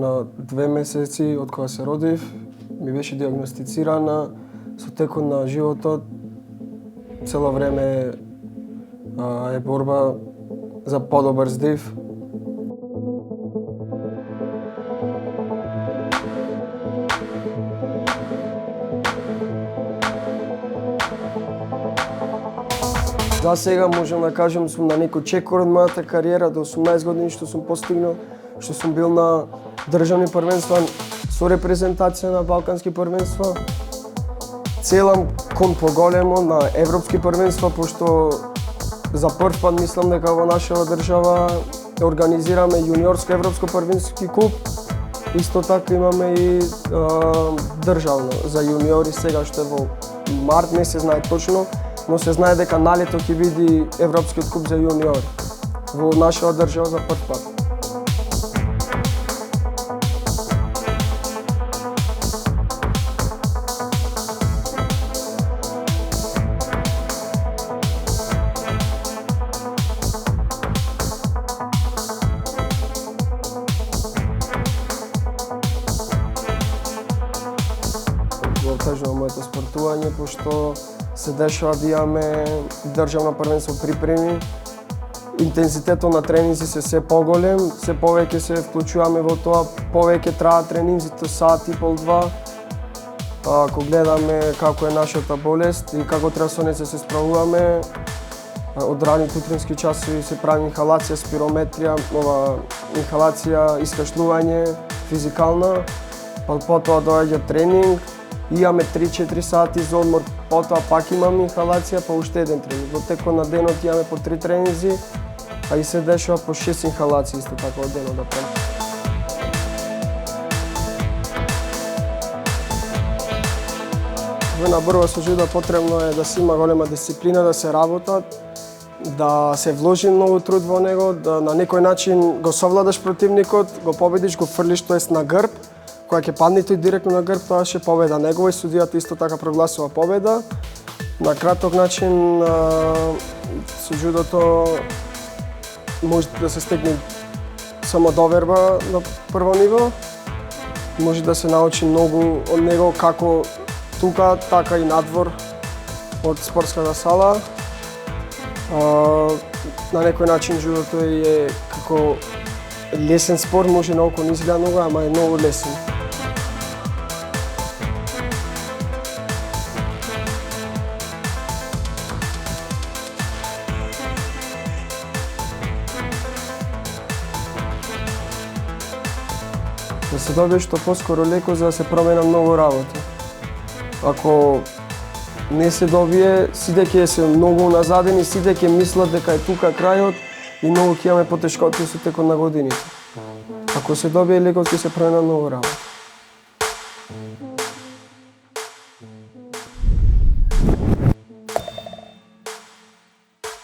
На 2 месеци од кога се родив, ми беше диагностицирана со текот на животот. Цело време е борба за подобар здив. За сега можам да кажам сум на некој чекор од мојата кариера, до 18 години што сум постигнал, што сум бил на државни првенства со репрезентација на балкански првенства. Целам кон поголемо на европски првенства, пошто за прв пат мислам дека во нашава држава организираме јуниорско европско првенски куп. Исто така имаме и државно за јуниори сега што е во март, не се знае точно, но се знае дека налето ќе биде европскиот куп за јуниори во нашава држава за прв пат. Го отажувам моето спортување, пошто се дешава да имаме државно првенство припреми. Интензитетот на тренинзи се поголем, се повеќе се вклучуваме во тоа, повеќе траат тренинзите, сат и пол, два. Ако гледаме како е нашата болест и како треба со неја се справуваме, од раните утрински часови се прави инхалација, спирометрија, инхалација, искашлување, физикална, потоа доаѓа тренинг, имаме 3-4 сати за одмор, потоа пак имаме инхалација, па уште еден тренинг. Во текот на денот имаме по 3 тренинзи, а и се дешава по 6 инхалации исто така од денот да правиме. Во една борба со жуда потребно е да се има голема дисциплина, да се работат, да се вложи многу труд во него, да на некој начин го совладаш противникот, го победиш, го фрлиш, тоест на грб. Кога ќе падне тој директно на грб, тоа ќе победа негова и судијата исто така прогласува победа. На краток начин со џудото може да се стекне самодоверба на прво ниво, може да се научи многу од него како тука, така и надвор од спортската сала. На некој начин џудото е како лесен спорт, може на око не изгледа многу, ама е многу лесен. Да се добие што поскоро леко за да се промена многу работи. Ако не се добие, сите ќе се многу назадени, сите ќе мислат дека е тука крајот и многу ќе имаме потешкоти со текот на годините. Ако се добие леко, ќе се промена многу работи.